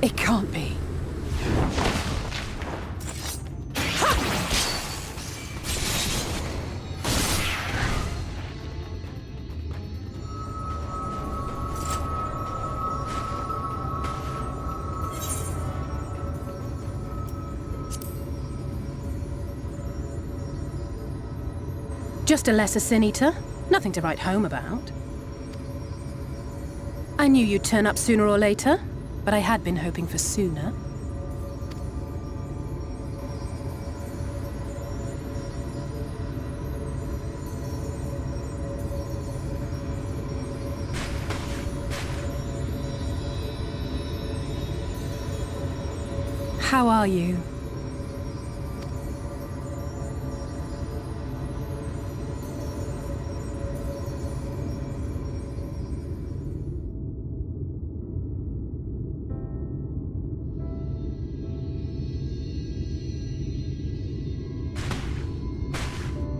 It can't be. Just a lesser sin eater. Nothing to write home about. I knew you'd turn up sooner or later, but I had been hoping for sooner. How are you?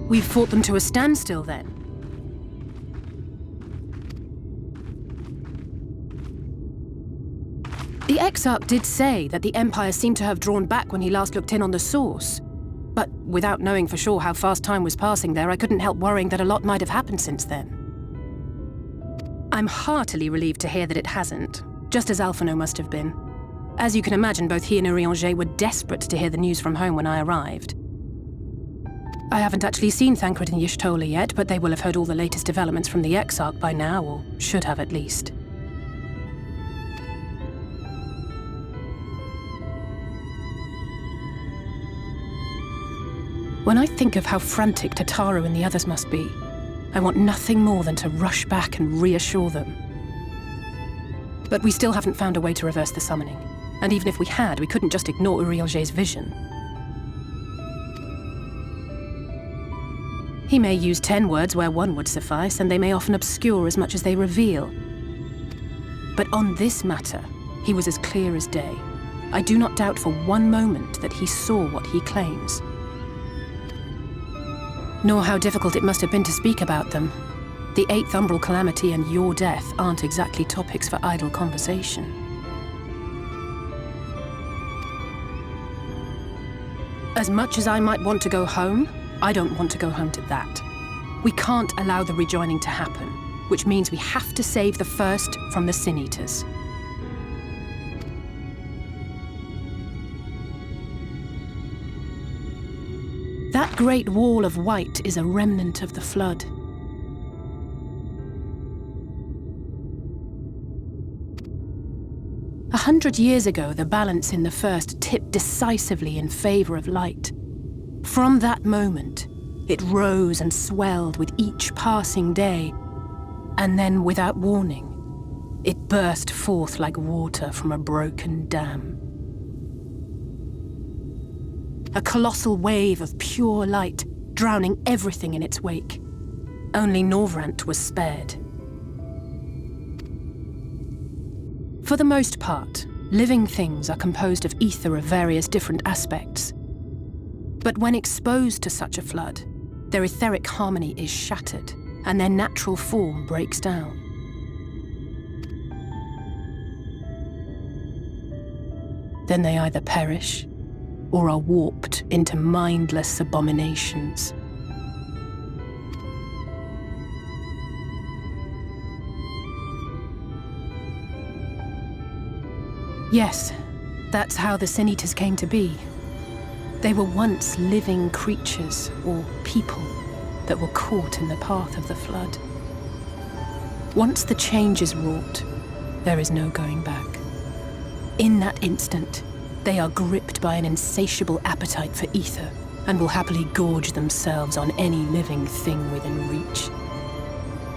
We've fought them to a standstill, then. The Exarch did say that the Empire seemed to have drawn back when he last looked in on the source. But without knowing for sure how fast time was passing there, I couldn't help worrying that a lot might have happened since then. I'm heartily relieved to hear that it hasn't, just as Alphino must have been. As you can imagine, both he and Urianger were desperate to hear the news from home when I arrived. I haven't actually seen Thancred and Y'shtola yet, but they will have heard all the latest developments from the Exarch by now, or should have at least. When I think of how frantic Tataru and the others must be, I want nothing more than to rush back and reassure them. But we still haven't found a way to reverse the summoning. And even if we had, we couldn't just ignore Urianger's vision. He may use 10 words where 1 would suffice, and they may often obscure as much as they reveal. But on this matter, he was as clear as day. I do not doubt for one moment that he saw what he claims. Nor how difficult it must have been to speak about them. The 8th Umbral Calamity and your death aren't exactly topics for idle conversation. As much as I might want to go home, I don't want to go home to that. We can't allow the rejoining to happen, which means we have to save the first from the Sin Eaters. That great wall of white is a remnant of the flood. A 100 years ago, the balance in the first tipped decisively in favor of light. From that moment, it rose and swelled with each passing day, and then, without warning, it burst forth like water from a broken dam. A colossal wave of pure light, drowning everything in its wake. Only Norvrant was spared. For the most part, living things are composed of ether of various different aspects. But when exposed to such a flood, their etheric harmony is shattered, and their natural form breaks down. Then they either perish, or are warped into mindless abominations. Yes, that's how the Sin Eaters came to be. They were once living creatures, or people, that were caught in the path of the flood. Once the change is wrought, there is no going back. In that instant, they are gripped by an insatiable appetite for ether, and will happily gorge themselves on any living thing within reach.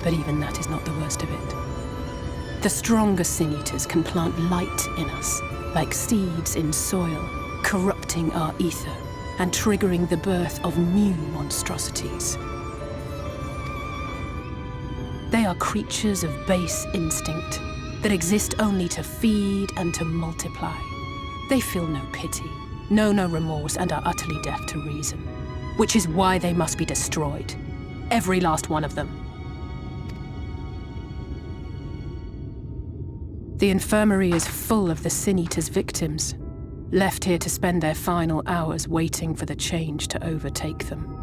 But even that is not the worst of it. The stronger Sin Eaters can plant light in us, like seeds in soil, corrupting our ether and triggering the birth of new monstrosities. They are creatures of base instinct that exist only to feed and to multiply. They feel no pity, know no remorse, and are utterly deaf to reason, which is why they must be destroyed. Every last one of them. The infirmary is full of the Sin Eater's victims, left here to spend their final hours waiting for the change to overtake them.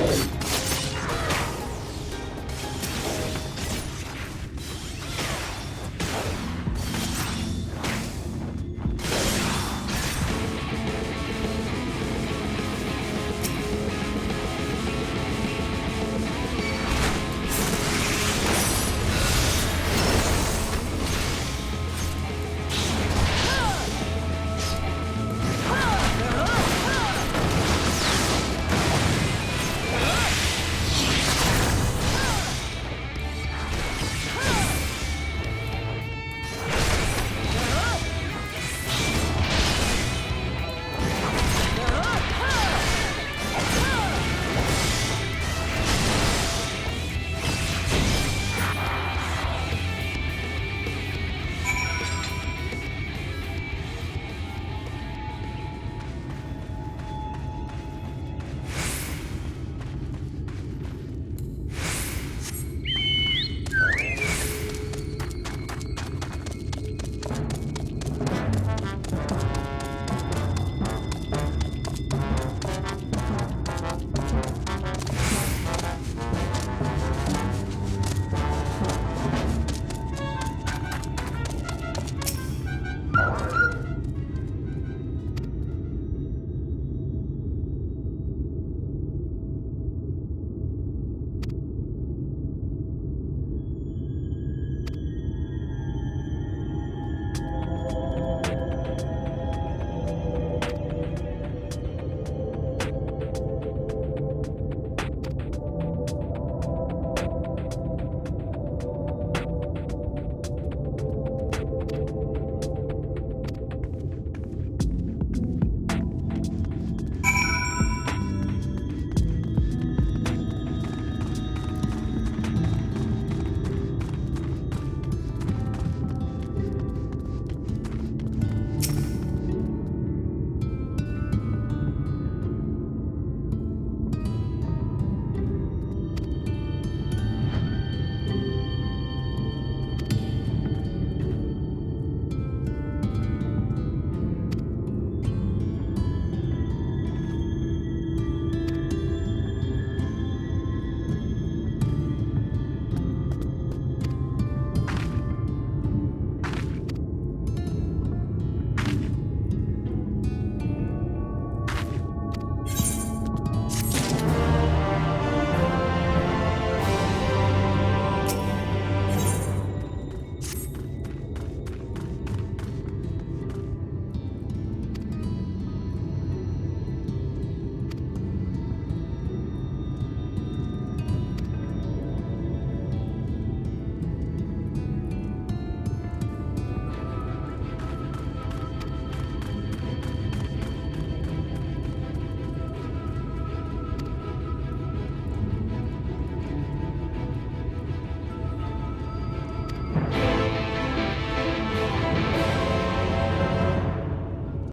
You